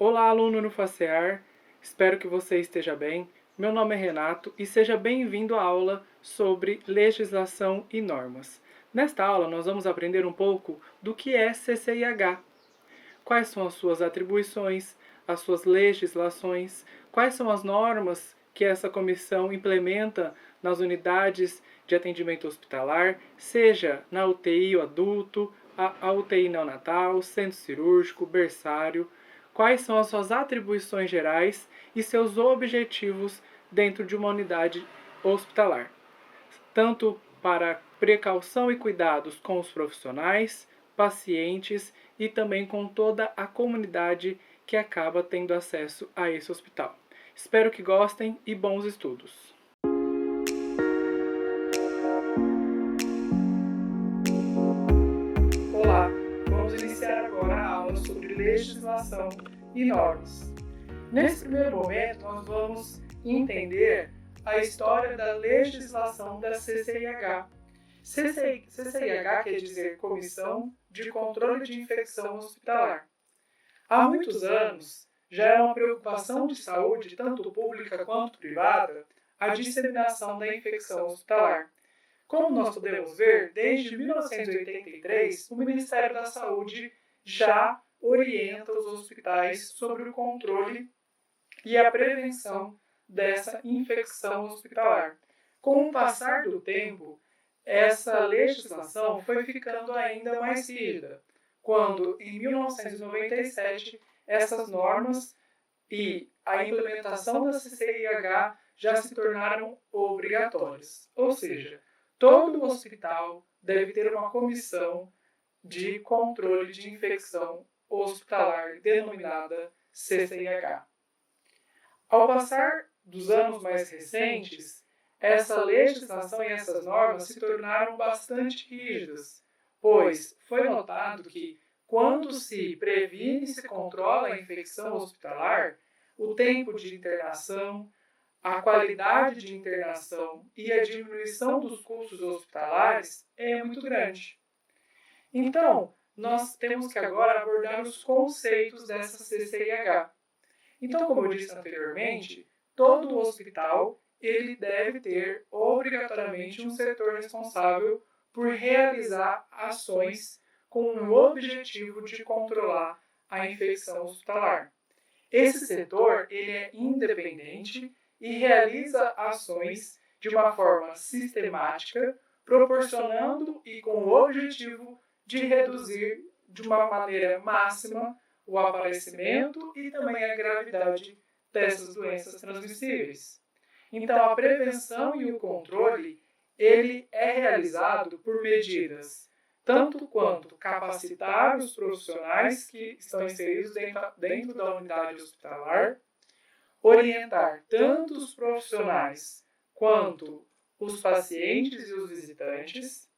Olá, aluno no FACEAR, espero que você esteja bem. Meu nome é Renato e seja bem-vindo à aula sobre legislação e normas. Nesta aula, nós vamos aprender um pouco do que é CCIH, quais são as suas atribuições, as suas legislações, quais são as normas que essa comissão implementa nas unidades de atendimento hospitalar, seja na UTI o adulto, a UTI neonatal, centro cirúrgico, berçário, quais são as suas atribuições gerais e seus objetivos dentro de uma unidade hospitalar, tanto para precaução e cuidados com os profissionais, pacientes e também com toda a comunidade que acaba tendo acesso a esse hospital. Espero que gostem e bons estudos! Olá, vamos iniciar agora a aula sobre legislação e normas. Nesse primeiro momento, nós vamos entender a história da legislação da CCIH. CCIH quer dizer Comissão de Controle de Infecção Hospitalar. Há muitos anos, já é uma preocupação de saúde, tanto pública quanto privada, a disseminação da infecção hospitalar. Como nós podemos ver, desde 1983, o Ministério da Saúde já orienta os hospitais sobre o controle e a prevenção dessa infecção hospitalar. Com o passar do tempo, essa legislação foi ficando ainda mais rígida, quando, em 1997, essas normas e a implementação da CCIH já se tornaram obrigatórias. Ou seja, todo hospital deve ter uma comissão de controle de infecção hospitalar, denominada CCIH. Ao passar dos anos mais recentes, essa legislação e essas normas se tornaram bastante rígidas, pois foi notado que, quando se previne e se controla a infecção hospitalar, o tempo de internação, a qualidade de internação e a diminuição dos custos hospitalares é muito grande. Então, nós temos que agora abordar os conceitos dessa CCIH. Então, como eu disse anteriormente, todo hospital ele deve ter obrigatoriamente um setor responsável por realizar ações com o objetivo de controlar a infecção hospitalar. Esse setor ele é independente e realiza ações de uma forma sistemática, proporcionando e com o objetivo de reduzir de uma maneira máxima o aparecimento e também a gravidade dessas doenças transmissíveis. Então, a prevenção e o controle, ele é realizado por medidas tanto quanto capacitar os profissionais que estão inseridos dentro da unidade hospitalar, orientar tanto os profissionais quanto os pacientes e os visitantes,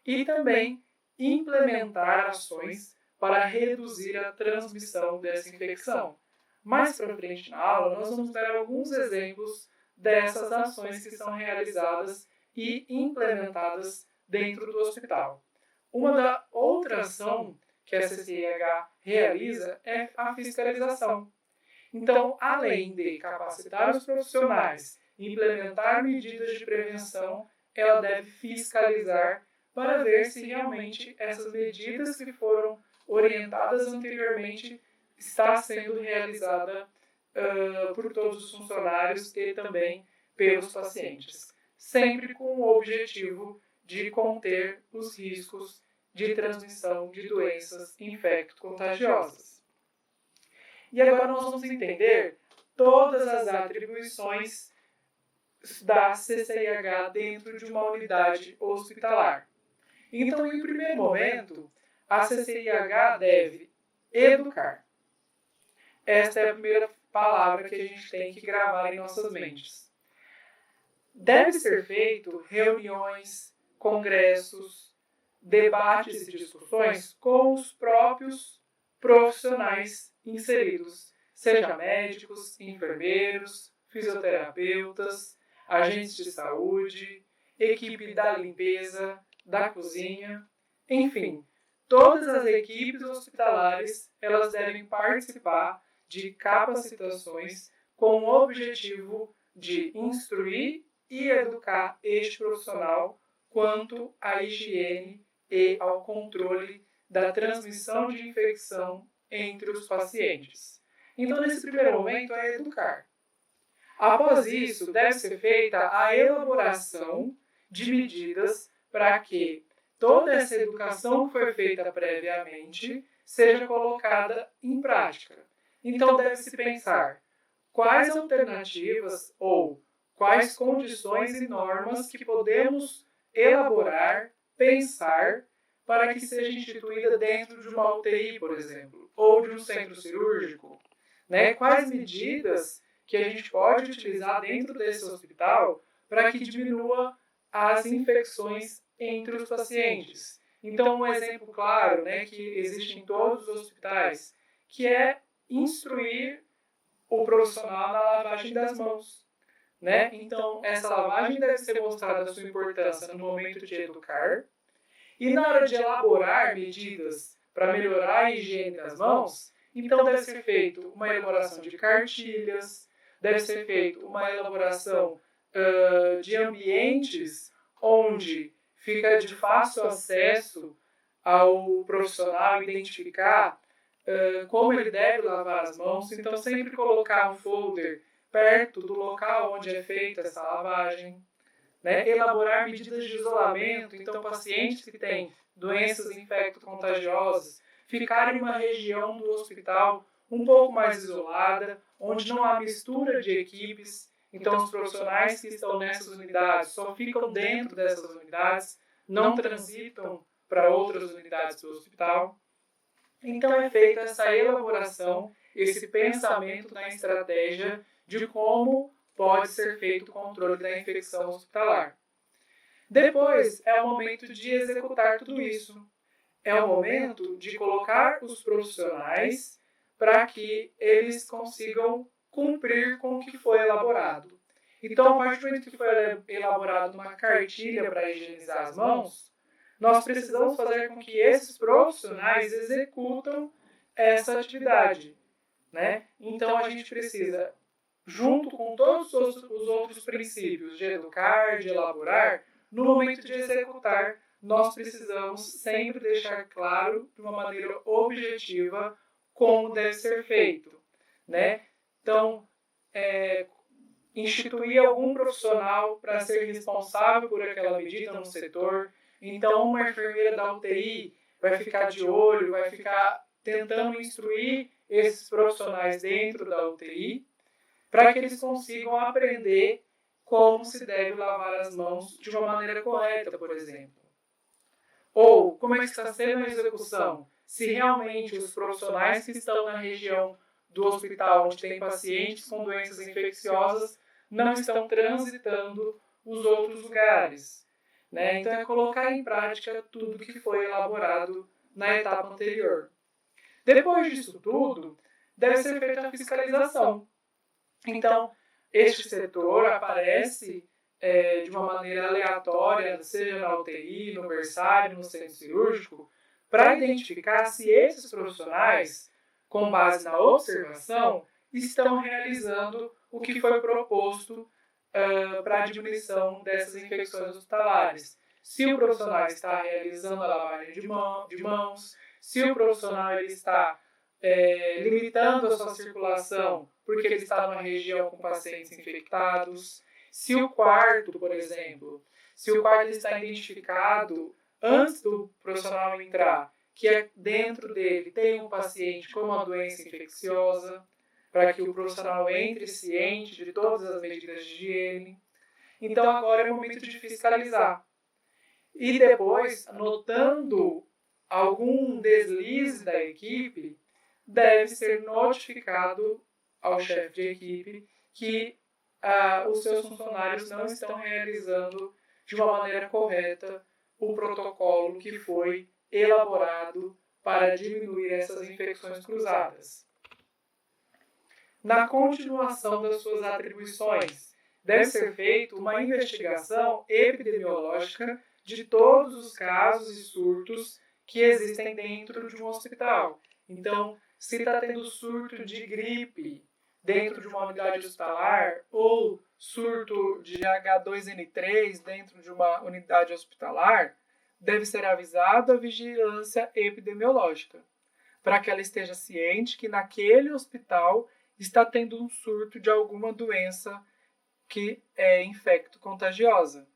e também implementar ações para reduzir a transmissão dessa infecção. Mais para frente na aula, nós vamos dar alguns exemplos dessas ações que são realizadas e implementadas dentro do hospital. Uma outra ação que a CCIH realiza é a fiscalização. Então, além de capacitar os profissionais e implementar medidas de prevenção, ela deve fiscalizar para ver se realmente essas medidas que foram orientadas anteriormente está sendo realizada por todos os funcionários e também pelos pacientes, sempre com o objetivo de conter os riscos de transmissão de doenças infecto-contagiosas. E agora nós vamos entender todas as atribuições da CCIH dentro de uma unidade hospitalar. Então, em primeiro momento, a CCIH deve educar. Esta é a primeira palavra que a gente tem que gravar em nossas mentes. Deve ser feito reuniões, congressos, debates e discussões com os próprios profissionais inseridos, seja médicos, enfermeiros, fisioterapeutas, agentes de saúde, equipe da limpeza, da cozinha, enfim, todas as equipes hospitalares elas devem participar de capacitações com o objetivo de instruir e educar este profissional quanto à higiene e ao controle da transmissão de infecção entre os pacientes. Então, nesse primeiro momento, é educar. Após isso, deve ser feita a elaboração de medidas para que toda essa educação que foi feita previamente seja colocada em prática. Então, deve-se pensar quais alternativas ou quais condições e normas que podemos elaborar, pensar, para que seja instituída dentro de uma UTI, por exemplo, ou de um centro cirúrgico. Quais medidas que a gente pode utilizar dentro desse hospital para que diminua as infecções entre os pacientes. Então, um exemplo claro, que existe em todos os hospitais, que é instruir o profissional na lavagem das mãos. Então, essa lavagem deve ser mostrada a sua importância no momento de educar, e na hora de elaborar medidas para melhorar a higiene das mãos, então deve ser feita uma elaboração de cartilhas, deve ser feita uma elaboração de ambientes onde fica de fácil acesso ao profissional identificar como ele deve lavar as mãos. Então, sempre colocar um folder perto do local onde é feita essa lavagem. Elaborar medidas de isolamento. Então, pacientes que têm doenças infecto-contagiosas ficarem em uma região do hospital um pouco mais isolada, onde não há mistura de equipes. Então, os profissionais que estão nessas unidades só ficam dentro dessas unidades, não transitam para outras unidades do hospital. Então, é feita essa elaboração, esse pensamento na estratégia de como pode ser feito o controle da infecção hospitalar. Depois, é o momento de executar tudo isso. É o momento de colocar os profissionais para que eles consigam cumprir com o que foi elaborado. Então, a partir do momento que foi elaborada uma cartilha para higienizar as mãos, nós precisamos fazer com que esses profissionais executam essa atividade. Então, a gente precisa, junto com todos os outros princípios de educar, de elaborar, no momento de executar, nós precisamos sempre deixar claro, de uma maneira objetiva, como deve ser feito. Então, instituir algum profissional para ser responsável por aquela medida no setor. Então, uma enfermeira da UTI vai ficar de olho, vai ficar tentando instruir esses profissionais dentro da UTI, para que eles consigam aprender como se deve lavar as mãos de uma maneira correta, por exemplo. Ou como é que está sendo a execução, se realmente os profissionais que estão na região do hospital onde tem pacientes com doenças infecciosas não estão transitando os outros lugares. Então, é colocar em prática tudo que foi elaborado na etapa anterior. Depois disso tudo, deve ser feita a fiscalização. Então, este setor aparece de uma maneira aleatória, seja na UTI, no berçário, no centro cirúrgico, para identificar se esses profissionais, com base na observação, estão realizando o que foi proposto para a diminuição dessas infecções hospitalares. Se o profissional está realizando a lavagem de mãos, se o profissional ele está limitando a sua circulação porque ele está numa região com pacientes infectados, se o quarto, por exemplo, se o quarto está identificado antes do profissional entrar, que dentro dele tem um paciente com uma doença infecciosa, para que o profissional entre ciente de todas as medidas de higiene. Então, agora é o momento de fiscalizar. E depois, notando algum deslize da equipe, deve ser notificado ao chefe de equipe que os seus funcionários não estão realizando de uma maneira correta o protocolo que foi elaborado para diminuir essas infecções cruzadas. Na continuação das suas atribuições, deve ser feita uma investigação epidemiológica de todos os casos e surtos que existem dentro de um hospital. Então, se está tendo surto de gripe dentro de uma unidade hospitalar ou surto de H2N3 dentro de uma unidade hospitalar, deve ser avisado a vigilância epidemiológica, para que ela esteja ciente que naquele hospital está tendo um surto de alguma doença que é infecto-contagiosa,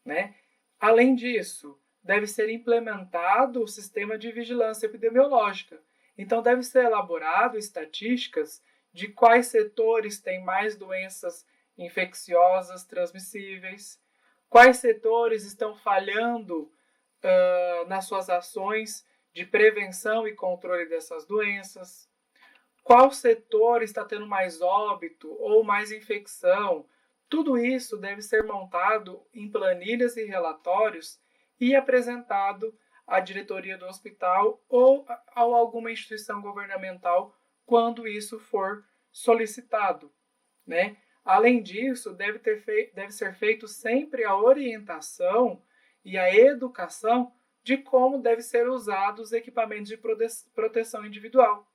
né? Além disso, deve ser implementado o sistema de vigilância epidemiológica. Então, deve ser elaborado estatísticas de quais setores têm mais doenças infecciosas transmissíveis, quais setores estão falhando nas suas ações de prevenção e controle dessas doenças, qual setor está tendo mais óbito ou mais infecção. Tudo isso deve ser montado em planilhas e relatórios e apresentado à diretoria do hospital ou a alguma instituição governamental quando isso for solicitado, né? Além disso, deve ser feito sempre a orientação e a educação de como devem ser usados os equipamentos de proteção individual,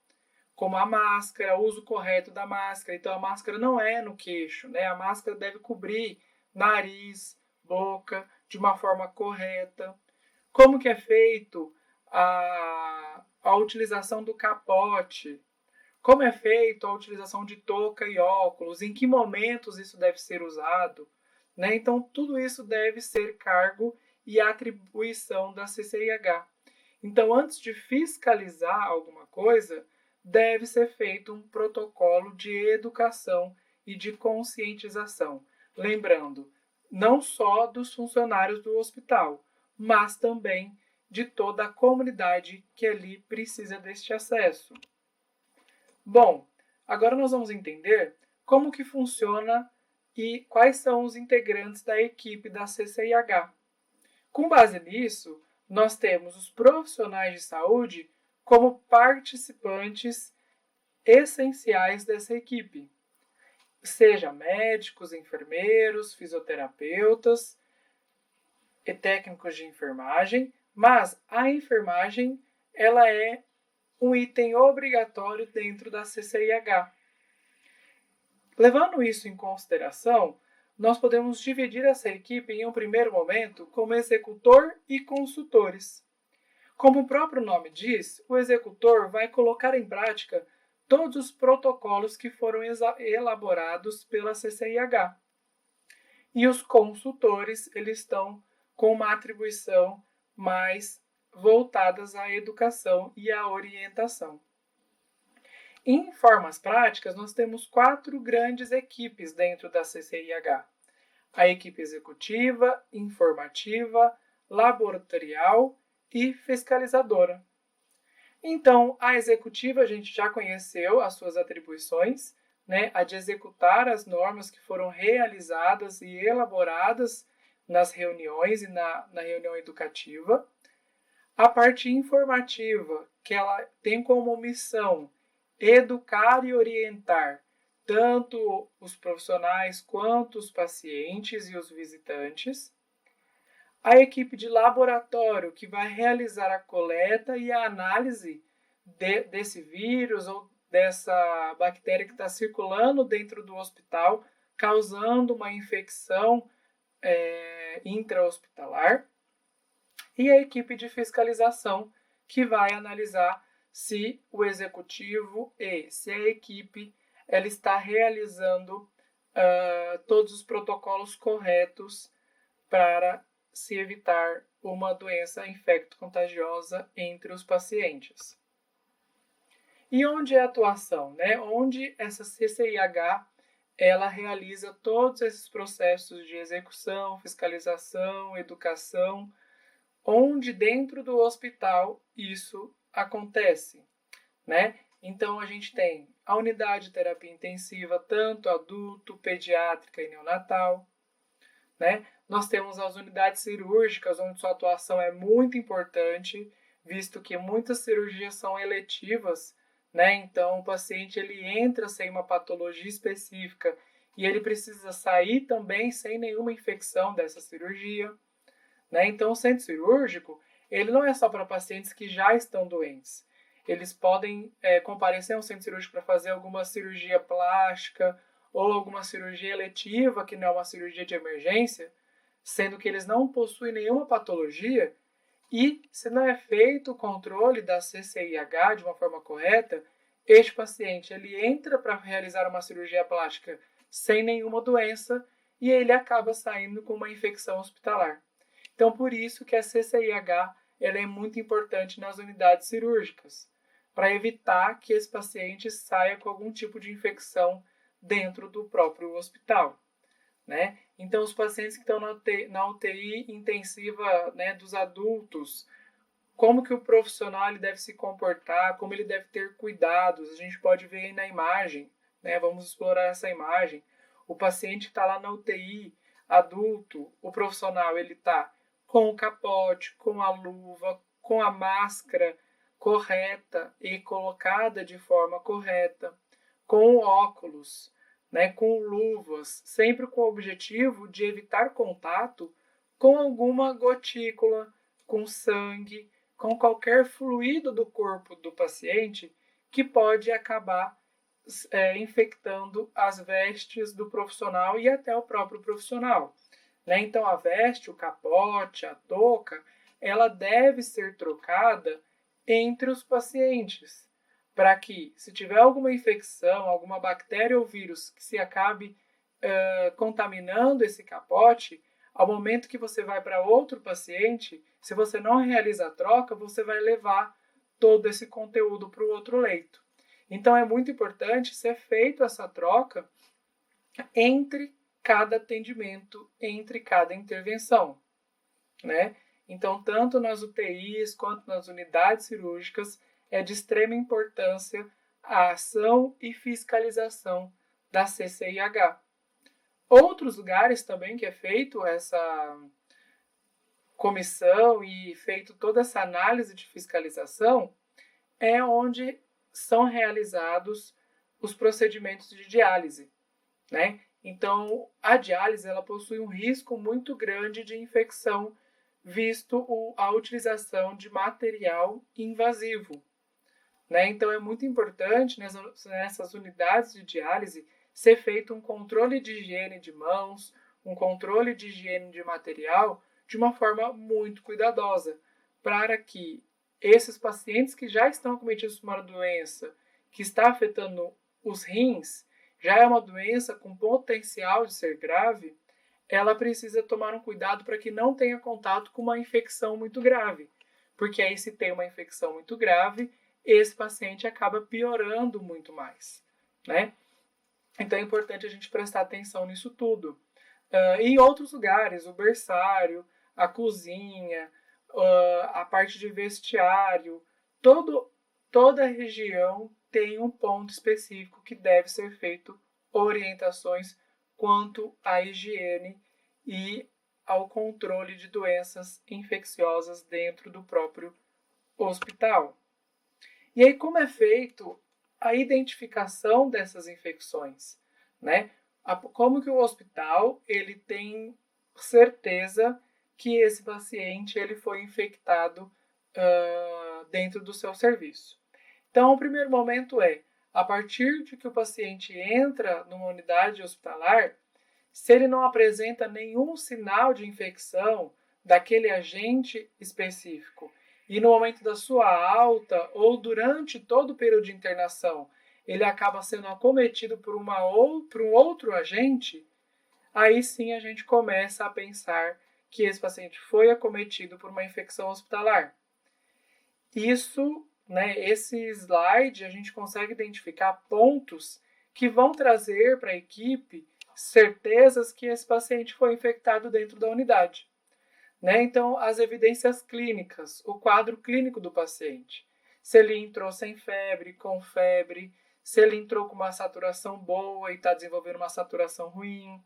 como a máscara, o uso correto da máscara. Então, a máscara não é no queixo, né? A máscara deve cobrir nariz, boca, de uma forma correta. Como que é feito a utilização do capote? Como é feito a utilização de touca e óculos? Em que momentos isso deve ser usado? Né? Então, tudo isso deve ser cargo e atribuição da CCIH. Então, antes de fiscalizar alguma coisa, deve ser feito um protocolo de educação e de conscientização. Lembrando, não só dos funcionários do hospital, mas também de toda a comunidade que ali precisa deste acesso. Bom, agora nós vamos entender como que funciona e quais são os integrantes da equipe da CCIH. Com base nisso, nós temos os profissionais de saúde como participantes essenciais dessa equipe, seja médicos, enfermeiros, fisioterapeutas e técnicos de enfermagem, mas a enfermagem ela é um item obrigatório dentro da CCIH. Levando isso em consideração, nós podemos dividir essa equipe em um primeiro momento como executor e consultores. Como o próprio nome diz, o executor vai colocar em prática todos os protocolos que foram elaborados pela CCIH. E os consultores, eles estão com uma atribuição mais voltadas à educação e à orientação. Em formas práticas, nós temos 4 grandes equipes dentro da CCIH. A equipe executiva, informativa, laboratorial e fiscalizadora. Então, a executiva a gente já conheceu as suas atribuições, né? A de executar as normas que foram realizadas e elaboradas nas reuniões e na reunião educativa. A parte informativa, que ela tem como missão educar e orientar tanto os profissionais quanto os pacientes e os visitantes. A equipe de laboratório, que vai realizar a coleta e a análise desse vírus ou dessa bactéria que está circulando dentro do hospital, causando uma infecção intra-hospitalar. E a equipe de fiscalização, que vai analisar se o executivo e se a equipe ela está realizando todos os protocolos corretos para se evitar uma doença infecto-contagiosa entre os pacientes. E onde é a atuação, né? Onde essa CCIH ela realiza todos esses processos de execução, fiscalização, educação, onde dentro do hospital isso acontece, né? Então, a gente tem a unidade de terapia intensiva, tanto adulto, pediátrica e neonatal, né? Nós temos as unidades cirúrgicas, onde sua atuação é muito importante, visto que muitas cirurgias são eletivas, né? Então, o paciente ele entra sem uma patologia específica e ele precisa sair também sem nenhuma infecção dessa cirurgia, né? Então, o centro cirúrgico ele não é só para pacientes que já estão doentes. eles podem comparecer ao centro cirúrgico para fazer alguma cirurgia plástica ou alguma cirurgia eletiva, que não é uma cirurgia de emergência, sendo que eles não possuem nenhuma patologia, e se não é feito o controle da CCIH de uma forma correta, este paciente ele entra para realizar uma cirurgia plástica sem nenhuma doença e ele acaba saindo com uma infecção hospitalar. Então, por isso que a CCIH ela é muito importante nas unidades cirúrgicas, para evitar que esse paciente saia com algum tipo de infecção dentro do próprio hospital, né? Então, os pacientes que estão na UTI intensiva, né, dos adultos, como que o profissional ele deve se comportar, como ele deve ter cuidados, a gente pode ver aí na imagem, né? Vamos explorar essa imagem. O paciente que está lá na UTI, adulto, o profissional ele está com o capote, com a luva, com a máscara correta e colocada de forma correta, com óculos, né, com luvas, sempre com o objetivo de evitar contato com alguma gotícula, com sangue, com qualquer fluido do corpo do paciente que pode acabar infectando as vestes do profissional e até o próprio profissional. Né? Então, a veste, o capote, a touca, ela deve ser trocada entre os pacientes, para que, se tiver alguma infecção, alguma bactéria ou vírus que se acabe contaminando esse capote, ao momento que você vai para outro paciente, se você não realiza a troca, você vai levar todo esse conteúdo para o outro leito. Então, é muito importante ser feita essa troca entre cada atendimento, entre cada intervenção, né? Então, tanto nas UTIs quanto nas unidades cirúrgicas, é de extrema importância a ação e fiscalização da CCIH. Outros lugares também que é feito essa comissão e feito toda essa análise de fiscalização é onde são realizados os procedimentos de diálise, né? Então, a diálise ela possui um risco muito grande de infecção, visto a utilização de material invasivo, né? Então, é muito importante nessas unidades de diálise ser feito um controle de higiene de mãos, um controle de higiene de material de uma forma muito cuidadosa, para que esses pacientes que já estão acometidos por uma doença que está afetando os rins, já é uma doença com potencial de ser grave, ela precisa tomar um cuidado para que não tenha contato com uma infecção muito grave. Porque aí, se tem uma infecção muito grave, esse paciente acaba piorando muito mais, né? Então é importante a gente prestar atenção nisso tudo. Em outros lugares, o berçário, a cozinha, a parte de vestiário, toda a região tem um ponto específico que deve ser feito orientações quanto à higiene e ao controle de doenças infecciosas dentro do próprio hospital. E aí, como é feito a identificação dessas infecções, né? Como que o hospital ele tem certeza que esse paciente ele foi infectado dentro do seu serviço. Então, o primeiro momento é, a partir de que o paciente entra numa unidade hospitalar, se ele não apresenta nenhum sinal de infecção daquele agente específico, e no momento da sua alta ou durante todo o período de internação, ele acaba sendo acometido por um outro agente, aí sim a gente começa a pensar que esse paciente foi acometido por uma infecção hospitalar. Isso, né, esse slide, a gente consegue identificar pontos que vão trazer para a equipe certezas que esse paciente foi infectado dentro da unidade. Né? Então, as evidências clínicas, o quadro clínico do paciente. Se ele entrou sem febre, com febre, se ele entrou com uma saturação boa e está desenvolvendo uma saturação ruim,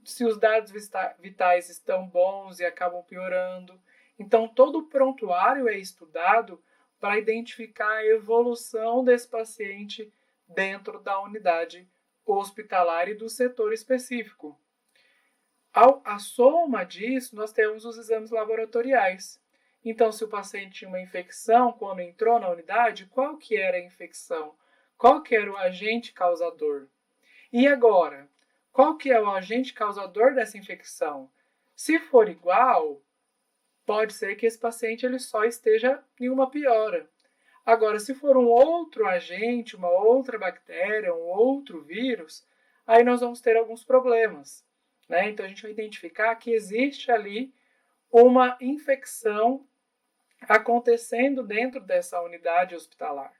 se os dados vitais estão bons e acabam piorando. Então, todo o prontuário é estudado para identificar a evolução desse paciente dentro da unidade hospitalar e do setor específico. A soma disso, nós temos os exames laboratoriais. Então, se o paciente tinha uma infecção quando entrou na unidade, qual que era a infecção? Qual que era o agente causador? E agora, qual que é o agente causador dessa infecção? Se for igual, pode ser que esse paciente ele só esteja em uma piora. Agora, se for um outro agente, uma outra bactéria, um outro vírus, aí nós vamos ter alguns problemas, né? Então, a gente vai identificar que existe ali uma infecção acontecendo dentro dessa unidade hospitalar,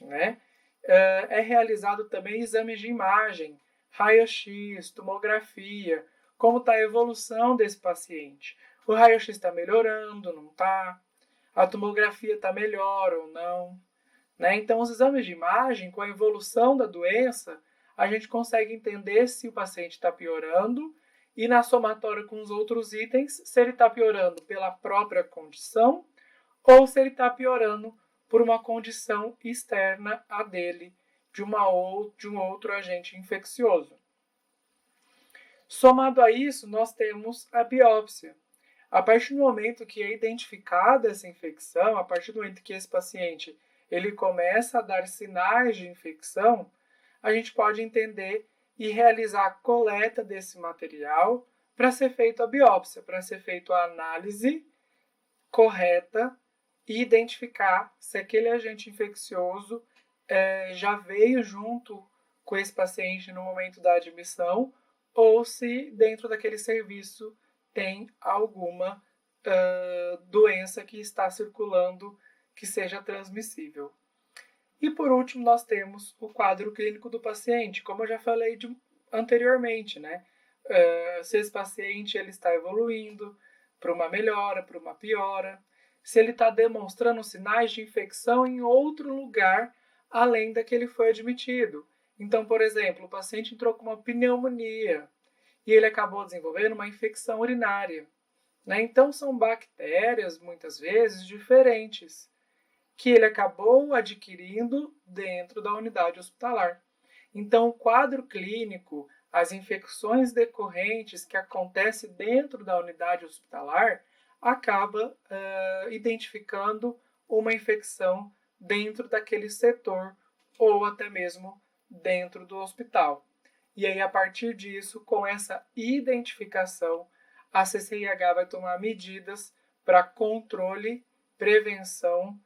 né? É realizado também exames de imagem, raio-x, tomografia, como está a evolução desse paciente. O raio-x está melhorando, não está? A tomografia está melhor ou não? Né? Então, os exames de imagem, com a evolução da doença, a gente consegue entender se o paciente está piorando e, na somatória com os outros itens, se ele está piorando pela própria condição ou se ele está piorando por uma condição externa a dele, de um outro agente infeccioso. Somado a isso, nós temos a biópsia. A partir do momento que é identificada essa infecção, a partir do momento que esse paciente ele começa a dar sinais de infecção, a gente pode entender e realizar a coleta desse material para ser feita a biópsia, para ser feita a análise correta e identificar se aquele agente infeccioso já veio junto com esse paciente no momento da admissão ou se dentro daquele serviço tem alguma doença que está circulando que seja transmissível. E por último, nós temos o quadro clínico do paciente, como eu já falei anteriormente, né? Se esse paciente ele está evoluindo para uma melhora, para uma piora, se ele está demonstrando sinais de infecção em outro lugar além da que ele foi admitido. Então, por exemplo, o paciente entrou com uma pneumonia e ele acabou desenvolvendo uma infecção urinária. Né? Então, são bactérias, muitas vezes, diferentes, que ele acabou adquirindo dentro da unidade hospitalar. Então, o quadro clínico, as infecções decorrentes que acontecem dentro da unidade hospitalar, acaba identificando uma infecção dentro daquele setor ou até mesmo dentro do hospital. E aí, a partir disso, com essa identificação, a CCIH vai tomar medidas para controle, prevenção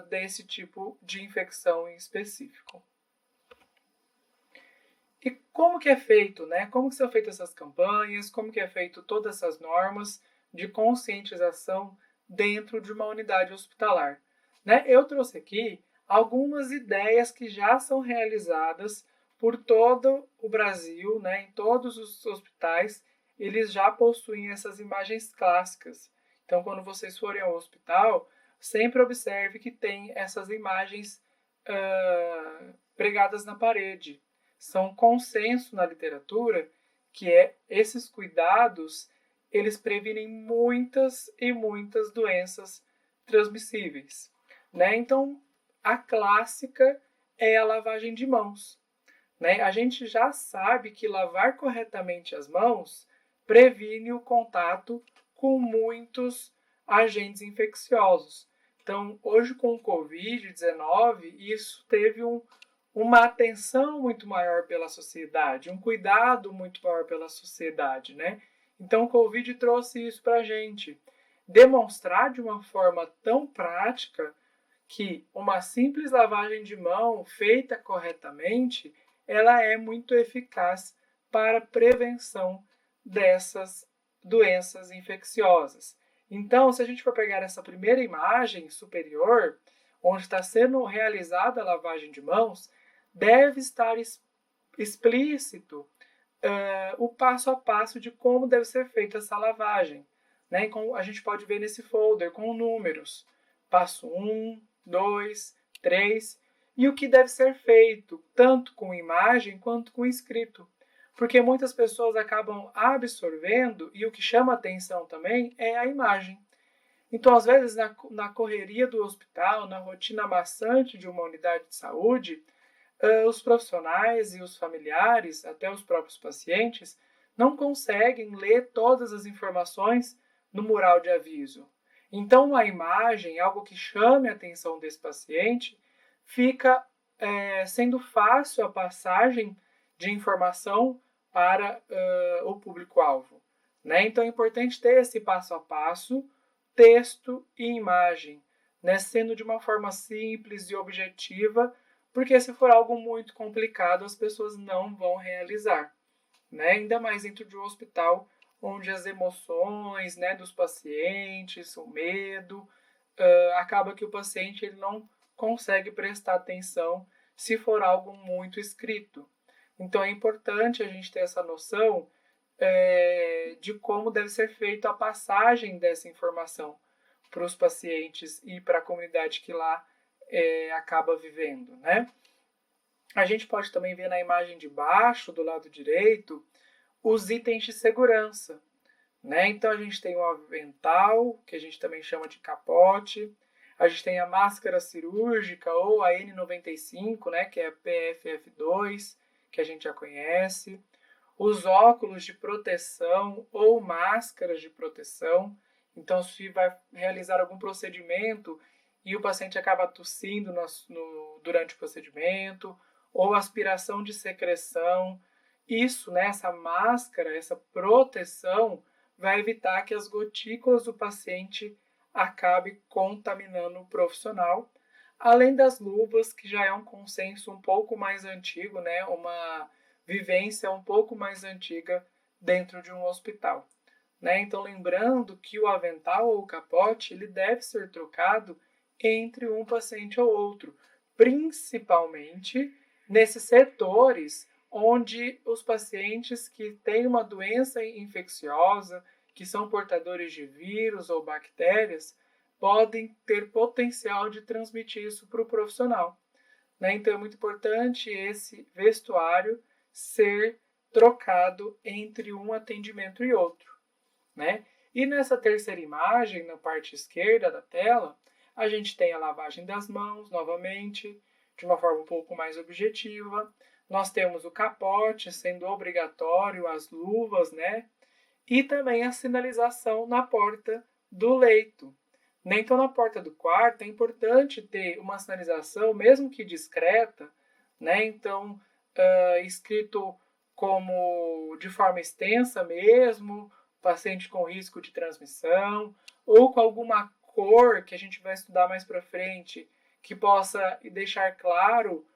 desse tipo de infecção em específico. E como que é feito, né? Como que são feitas essas campanhas, como que é feito todas essas normas de conscientização dentro de uma unidade hospitalar? Né? Eu trouxe aqui algumas ideias que já são realizadas por todo o Brasil, né? Em todos os hospitais, eles já possuem essas imagens clássicas. Então, quando vocês forem ao hospital, sempre observe que tem essas imagens pregadas na parede. São consenso na literatura que esses cuidados eles previnem muitas e muitas doenças transmissíveis. Né? Então, a clássica é a lavagem de mãos. Né? A gente já sabe que lavar corretamente as mãos previne o contato com muitos agentes infecciosos. Então, hoje com o Covid-19, isso teve uma atenção muito maior pela sociedade, um cuidado muito maior pela sociedade, né? Então, o Covid trouxe isso para a gente. Demonstrar de uma forma tão prática que uma simples lavagem de mão feita corretamente, ela é muito eficaz para a prevenção dessas doenças infecciosas. Então, se a gente for pegar essa primeira imagem superior, onde está sendo realizada a lavagem de mãos, deve estar explícito o passo a passo de como deve ser feita essa lavagem. Né? Como a gente pode ver nesse folder com números. Passo 1, 2, 3, e o que deve ser feito, tanto com imagem quanto com escrito. Porque muitas pessoas acabam absorvendo, e o que chama atenção também é a imagem. Então, às vezes, na correria do hospital, na rotina maçante de uma unidade de saúde, os profissionais e os familiares, até os próprios pacientes, não conseguem ler todas as informações no mural de aviso. Então, a imagem, algo que chame a atenção desse paciente, fica sendo fácil a passagem de informação para o público-alvo. Né? Então, é importante ter esse passo a passo, texto e imagem, né? Sendo de uma forma simples e objetiva, porque se for algo muito complicado, as pessoas não vão realizar. Né? Ainda mais dentro de um hospital onde as emoções, né, dos pacientes, o medo, acaba que o paciente ele não consegue prestar atenção se for algo muito escrito. Então é importante a gente ter essa noção de como deve ser feita a passagem dessa informação para os pacientes e para a comunidade que lá acaba vivendo, né? A gente pode também ver na imagem de baixo, do lado direito, os itens de segurança. Né? Então a gente tem o avental, que a gente também chama de capote, a gente tem a máscara cirúrgica ou a N95, né, que é a PFF2, que a gente já conhece, os óculos de proteção ou máscaras de proteção. Então, se vai realizar algum procedimento e o paciente acaba tossindo durante o procedimento, ou aspiração de secreção, isso, né, essa máscara, essa proteção, vai evitar que as gotículas do paciente acabem contaminando o profissional, além das luvas, que já é um consenso um pouco mais antigo, né, uma vivência um pouco mais antiga dentro de um hospital. Né? Então, lembrando que o avental ou o capote ele deve ser trocado entre um paciente ou outro, principalmente nesses setores onde os pacientes que têm uma doença infecciosa, que são portadores de vírus ou bactérias, podem ter potencial de transmitir isso para o profissional. Né? Então é muito importante esse vestuário ser trocado entre um atendimento e outro. Né? E nessa terceira imagem, na parte esquerda da tela, a gente tem a lavagem das mãos, novamente, de uma forma um pouco mais objetiva. Nós temos o capote sendo obrigatório, as luvas, né? E também a sinalização na porta do leito. Né? Então, na porta do quarto, é importante ter uma sinalização, mesmo que discreta, né? Então, escrito como de forma extensa mesmo, paciente com risco de transmissão, ou com alguma cor que a gente vai estudar mais para frente, que possa deixar claro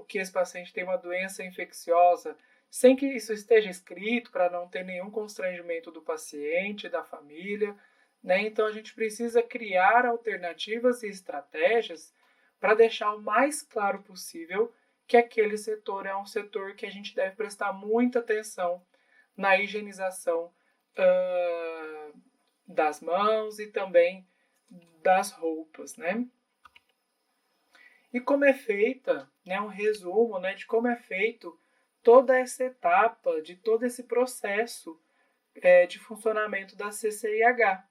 que esse paciente tem uma doença infecciosa, sem que isso esteja escrito, para não ter nenhum constrangimento do paciente, da família. Né? Então, a gente precisa criar alternativas e estratégias para deixar o mais claro possível que aquele setor é um setor que a gente deve prestar muita atenção na higienização das mãos e também das roupas, né? E como é feita, né, um resumo, né, de como é feito toda essa etapa, de todo esse processo de funcionamento da CCIH.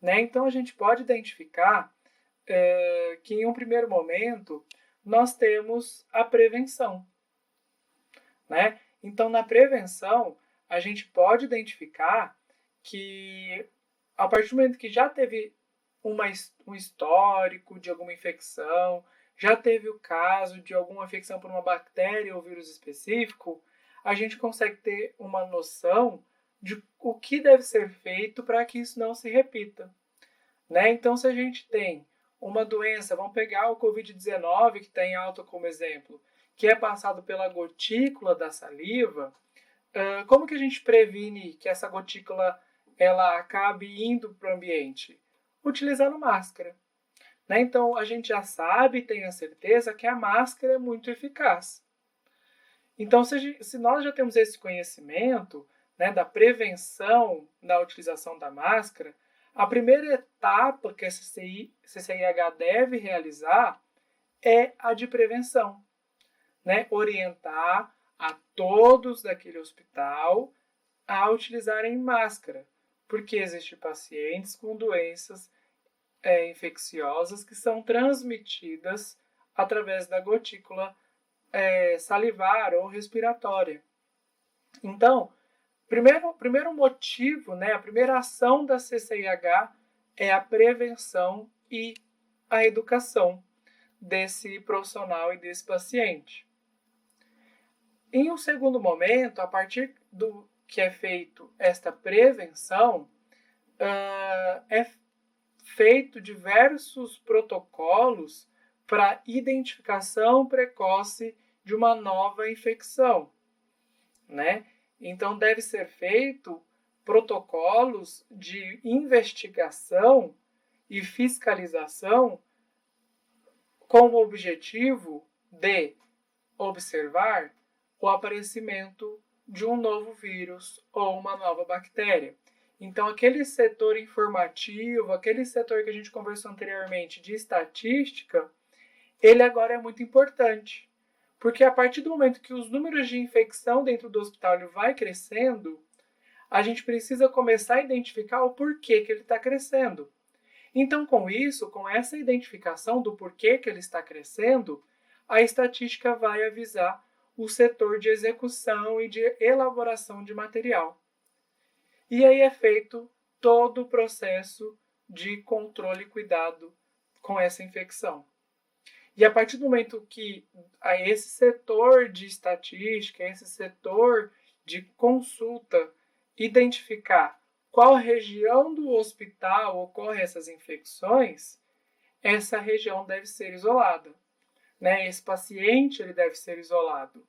Né? Então, a gente pode identificar que, em um primeiro momento, nós temos a prevenção. Né? Então, na prevenção, a gente pode identificar que, a partir do momento que já teve um histórico de alguma infecção, já teve o caso de alguma infecção por uma bactéria ou vírus específico, a gente consegue ter uma noção de o que deve ser feito para que isso não se repita. Né? Então, se a gente tem uma doença, vamos pegar o Covid-19, que está em alta como exemplo, que é passado pela gotícula da saliva, como que a gente previne que essa gotícula ela acabe indo para o ambiente? Utilizando máscara. Né? Então, a gente já sabe, tem a certeza que a máscara é muito eficaz. Então, se nós já temos esse conhecimento, né, da prevenção na utilização da máscara, a primeira etapa que a CCIH deve realizar é a de prevenção. Né? Orientar a todos daquele hospital a utilizarem máscara, porque existem pacientes com doenças infecciosas que são transmitidas através da gotícula salivar ou respiratória. Então, primeiro motivo, né, a primeira ação da CCIH é a prevenção e a educação desse profissional e desse paciente. Em um segundo momento, a partir do que é feito esta prevenção, é feito diversos protocolos para identificação precoce de uma nova infecção, né? Então, deve ser feito protocolos de investigação e fiscalização com o objetivo de observar o aparecimento de um novo vírus ou uma nova bactéria. Então, aquele setor informativo, aquele setor que a gente conversou anteriormente de estatística, ele agora é muito importante, porque a partir do momento que os números de infecção dentro do hospital ele vai crescendo, a gente precisa começar a identificar o porquê que ele está crescendo. Então, com isso, com essa identificação do porquê que ele está crescendo, a estatística vai avisar o setor de execução e de elaboração de material. E aí é feito todo o processo de controle e cuidado com essa infecção. E a partir do momento que esse setor de estatística, esse setor de consulta, identificar qual região do hospital ocorrem essas infecções, essa região deve ser isolada, né? Esse paciente ele deve ser isolado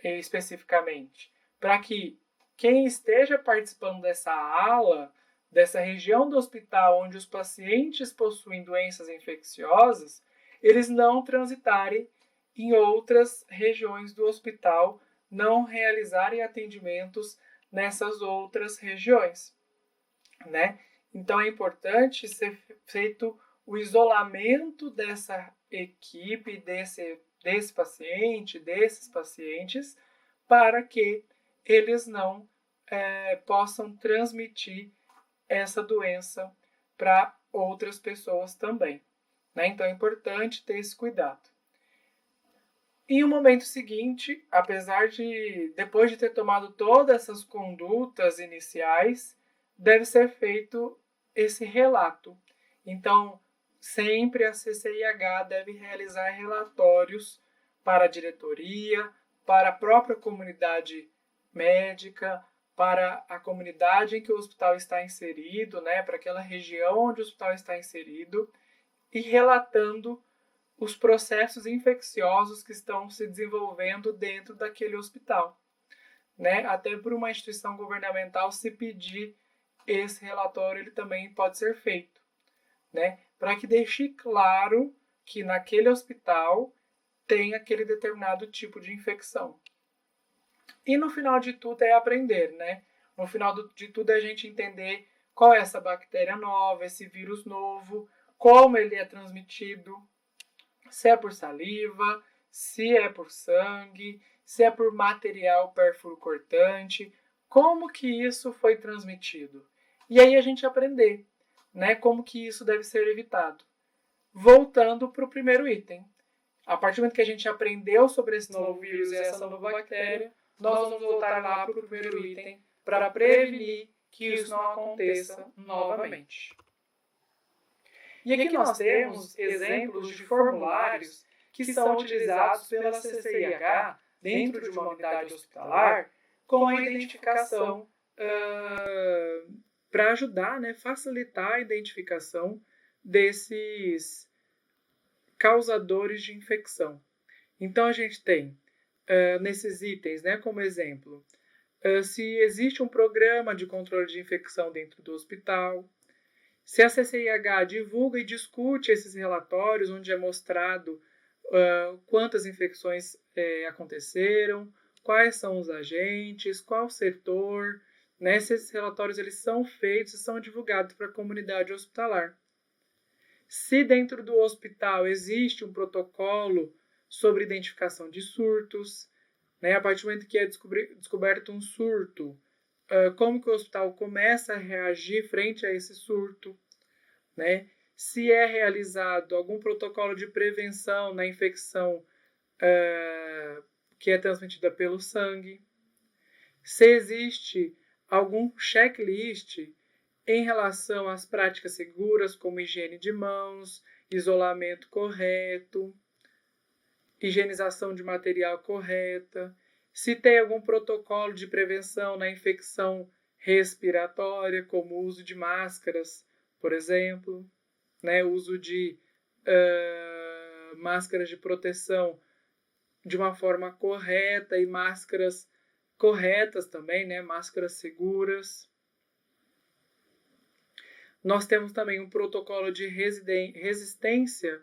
especificamente, para que quem esteja participando dessa ala, dessa região do hospital onde os pacientes possuem doenças infecciosas, eles não transitarem em outras regiões do hospital, não realizarem atendimentos nessas outras regiões, né? Então é importante ser feito o isolamento dessa equipe, desse paciente, desses pacientes, para que eles não possam transmitir essa doença para outras pessoas também, né? Então é importante ter esse cuidado. Em um momento seguinte, depois de ter tomado todas essas condutas iniciais, deve ser feito esse relato. Então, sempre a CCIH deve realizar relatórios para a diretoria, para a própria comunidade médica, para a comunidade em que o hospital está inserido, né, para aquela região onde o hospital está inserido, e relatando os processos infecciosos que estão se desenvolvendo dentro daquele hospital, né? Até por uma instituição governamental, se pedir esse relatório, ele também pode ser feito, né? Para que deixe claro que naquele hospital tem aquele determinado tipo de infecção. E no final de tudo é aprender, né? No final de tudo é a gente entender qual é essa bactéria nova, esse vírus novo, como ele é transmitido, se é por saliva, se é por sangue, se é por material perfuro-cortante, como que isso foi transmitido. E aí a gente aprender, né, como que isso deve ser evitado. Voltando para o primeiro item. A partir do momento que a gente aprendeu sobre esse novo vírus e essa nova bactéria, nós vamos voltar lá para o primeiro item para prevenir que isso não aconteça novamente. E aqui nós temos exemplos de formulários que são utilizados pela CCIH dentro de uma unidade hospitalar com a identificação para ajudar, né, facilitar a identificação desses causadores de infecção. Então a gente tem nesses itens, né, como exemplo, se existe um programa de controle de infecção dentro do hospital, se a CCIH divulga e discute esses relatórios, onde é mostrado quantas infecções aconteceram, quais são os agentes, qual setor, né? Esses relatórios eles são feitos e são divulgados para a comunidade hospitalar. Se dentro do hospital existe um protocolo sobre identificação de surtos, né? A partir do momento que é descoberto um surto, como que o hospital começa a reagir frente a esse surto, né? Se é realizado algum protocolo de prevenção na infecção que é transmitida pelo sangue, se existe algum checklist em relação às práticas seguras, como higiene de mãos, isolamento correto, higienização de material correta, se tem algum protocolo de prevenção na infecção respiratória, como o uso de máscaras, por exemplo, né, o uso de máscaras de proteção de uma forma correta e máscaras corretas também, né, máscaras seguras. Nós temos também um protocolo de resistência,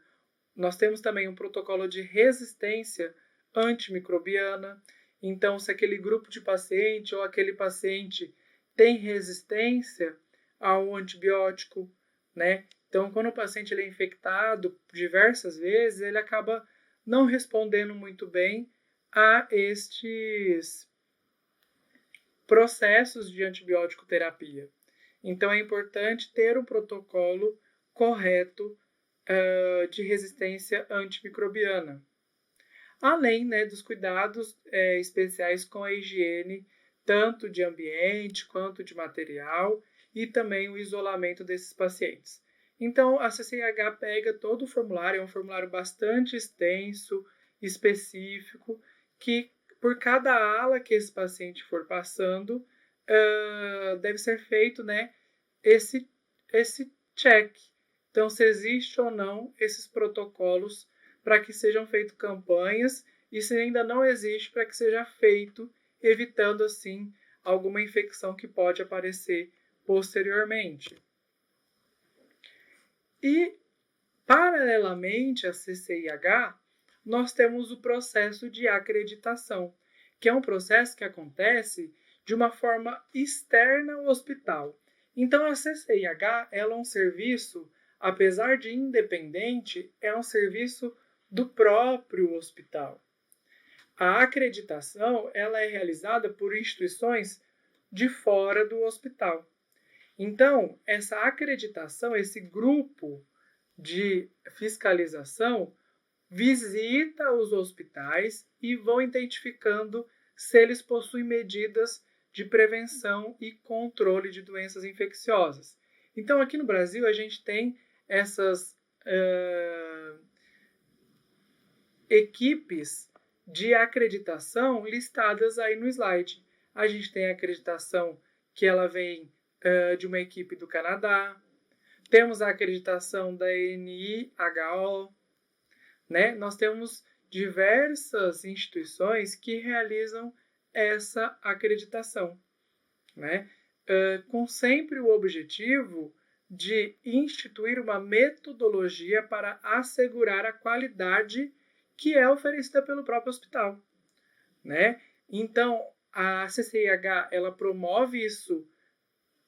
antimicrobiana. Então, se aquele grupo de paciente ou aquele paciente tem resistência a um antibiótico, né? Então, quando o paciente ele é infectado diversas vezes, ele acaba não respondendo muito bem a estes processos de antibiótico terapia. Então, é importante ter um protocolo correto de resistência antimicrobiana. Além, né, dos cuidados especiais com a higiene, tanto de ambiente quanto de material, e também o isolamento desses pacientes. Então, a CCIH pega todo o formulário, é um formulário bastante extenso, específico, que por cada ala que esse paciente for passando, deve ser feito, né, esse check. Então, se existe ou não esses protocolos para que sejam feitas campanhas, e se ainda não existe, para que seja feito, evitando assim alguma infecção que pode aparecer posteriormente. E, paralelamente à CCIH, nós temos o processo de acreditação, que é um processo que acontece de uma forma externa ao hospital. Então, a CCIH ela é um serviço, apesar de independente, é um serviço do próprio hospital. A acreditação ela é realizada por instituições de fora do hospital. Então, essa acreditação, esse grupo de fiscalização, visita os hospitais e vão identificando se eles possuem medidas de prevenção e controle de doenças infecciosas. Então, aqui no Brasil, a gente tem essas equipes de acreditação listadas aí no slide. A gente tem a acreditação que ela vem de uma equipe do Canadá, temos a acreditação da NIHO, né? Nós temos diversas instituições que realizam essa acreditação, né? Com sempre o objetivo de instituir uma metodologia para assegurar a qualidade que é oferecida pelo próprio hospital, né? Então, a CCIH ela promove isso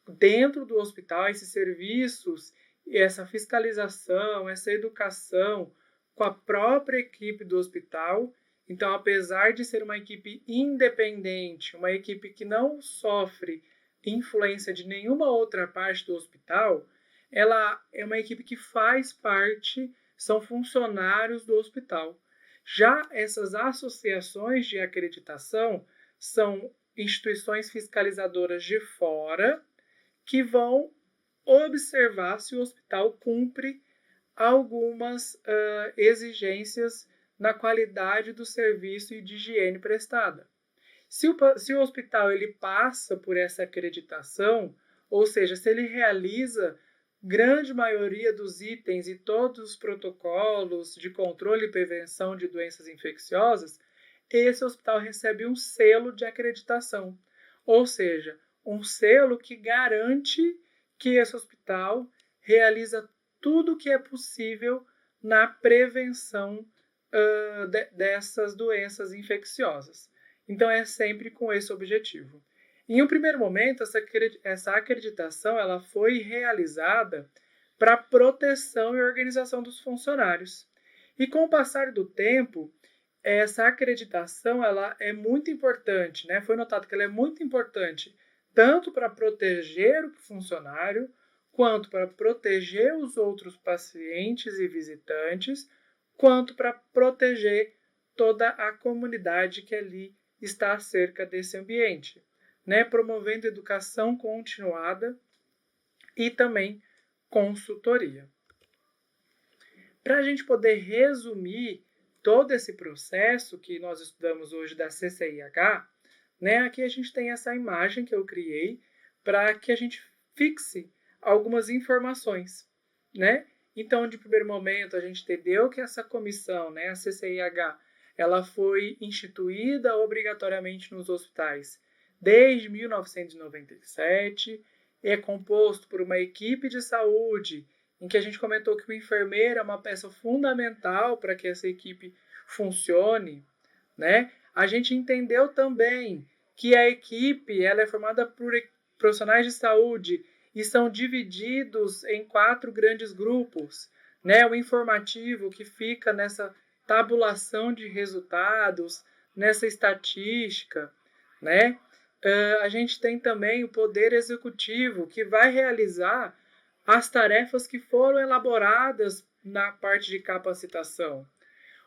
dentro do hospital, esses serviços, essa fiscalização, essa educação com a própria equipe do hospital. Então, apesar de ser uma equipe independente, uma equipe que não sofre influência de nenhuma outra parte do hospital, ela é uma equipe que faz parte, são funcionários do hospital. Já essas associações de acreditação são instituições fiscalizadoras de fora que vão observar se o hospital cumpre algumas exigências na qualidade do serviço e de higiene prestada. Se o hospital ele passa por essa acreditação, ou seja, se ele realiza grande maioria dos itens e todos os protocolos de controle e prevenção de doenças infecciosas, esse hospital recebe um selo de acreditação, ou seja, um selo que garante que esse hospital realiza tudo o que é possível na prevenção dessas doenças infecciosas. Então, é sempre com esse objetivo. Em um primeiro momento, essa acreditação ela foi realizada para proteção e organização dos funcionários. E com o passar do tempo, essa acreditação ela é muito importante, né? Foi notado que ela é muito importante tanto para proteger o funcionário, quanto para proteger os outros pacientes e visitantes, quanto para proteger toda a comunidade que ali está acerca desse ambiente, né? Promovendo educação continuada e também consultoria. Para a gente poder resumir todo esse processo que nós estudamos hoje da CCIH, né, aqui a gente tem essa imagem que eu criei para que a gente fixe algumas informações, né? Então, de primeiro momento, a gente entendeu que essa comissão, né, a CCIH, ela foi instituída obrigatoriamente nos hospitais desde 1997, é composto por uma equipe de saúde, em que a gente comentou que o enfermeiro é uma peça fundamental para que essa equipe funcione, né? A gente entendeu também que a equipe ela é formada por profissionais de saúde e são divididos em 4 grandes grupos, né? O informativo, que fica nessa tabulação de resultados, nessa estatística, né? A gente tem também o poder executivo, que vai realizar as tarefas que foram elaboradas na parte de capacitação.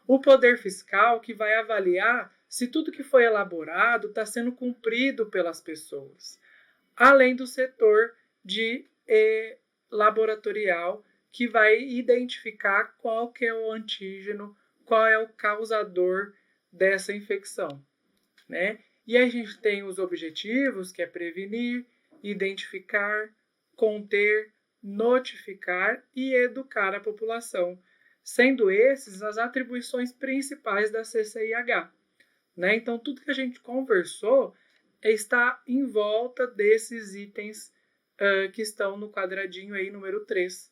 O poder fiscal, que vai avaliar se tudo que foi elaborado está sendo cumprido pelas pessoas. Além do setor de laboratorial, que vai identificar qual que é o antígeno, qual é o causador dessa infecção, né? E a gente tem os objetivos, que é prevenir, identificar, conter, notificar e educar a população, sendo esses as atribuições principais da CCIH, né? Então, tudo que a gente conversou está em volta desses itens que estão no quadradinho aí, número 3.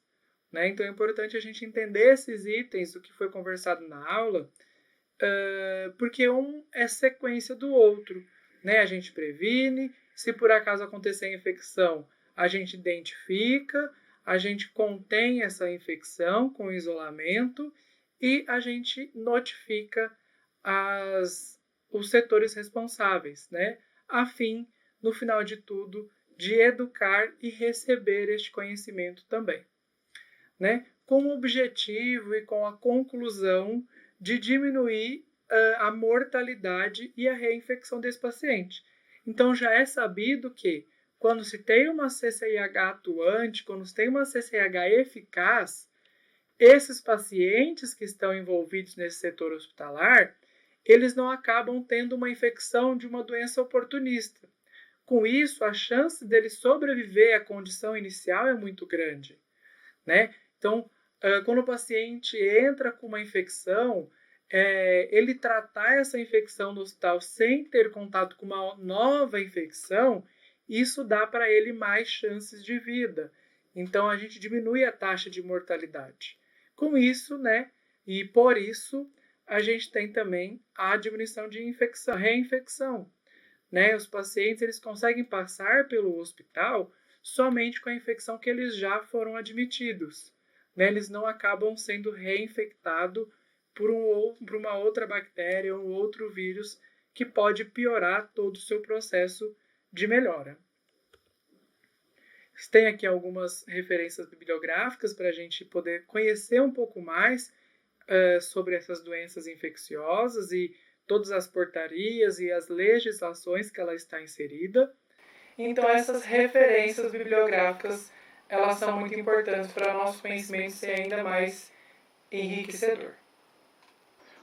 Né? Então, é importante a gente entender esses itens, o que foi conversado na aula, porque um é sequência do outro. Né? A gente previne, se por acaso acontecer a infecção, a gente identifica, a gente contém essa infecção com isolamento e a gente notifica os setores responsáveis, né? A fim, no final de tudo, de educar e receber este conhecimento também, né? Com o objetivo e com a conclusão de diminuir a mortalidade e a reinfecção desse paciente. Então, já é sabido que, quando se tem uma CCIH atuante, quando se tem uma CCIH eficaz, esses pacientes que estão envolvidos nesse setor hospitalar, eles não acabam tendo uma infecção de uma doença oportunista. Com isso, a chance dele sobreviver à condição inicial é muito grande, né? Então, quando o paciente entra com uma infecção, ele tratar essa infecção no hospital sem ter contato com uma nova infecção, isso dá para ele mais chances de vida. Então, a gente diminui a taxa de mortalidade. Com isso, né, e por isso, a gente tem também a diminuição de infecção, reinfecção. Né? Os pacientes eles conseguem passar pelo hospital somente com a infecção que eles já foram admitidos. Né? Eles não acabam sendo reinfectados por uma outra bactéria ou outro vírus que pode piorar todo o seu processo de melhora. Tem aqui algumas referências bibliográficas para a gente poder conhecer um pouco mais sobre essas doenças infecciosas e todas as portarias e as legislações que ela está inserida. Então, essas referências bibliográficas, elas são muito importantes para o nosso conhecimento ser ainda mais enriquecedor.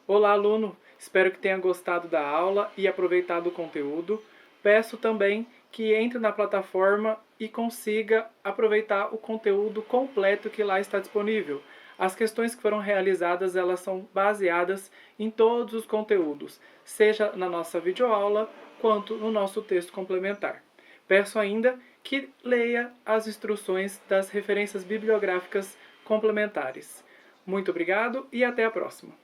Olá, aluno! Espero que tenha gostado da aula e aproveitado o conteúdo. Peço também que entre na plataforma e consiga aproveitar o conteúdo completo que lá está disponível. As questões que foram realizadas, elas são baseadas em todos os conteúdos, seja na nossa videoaula, quanto no nosso texto complementar. Peço ainda que leia as instruções das referências bibliográficas complementares. Muito obrigado e até a próxima!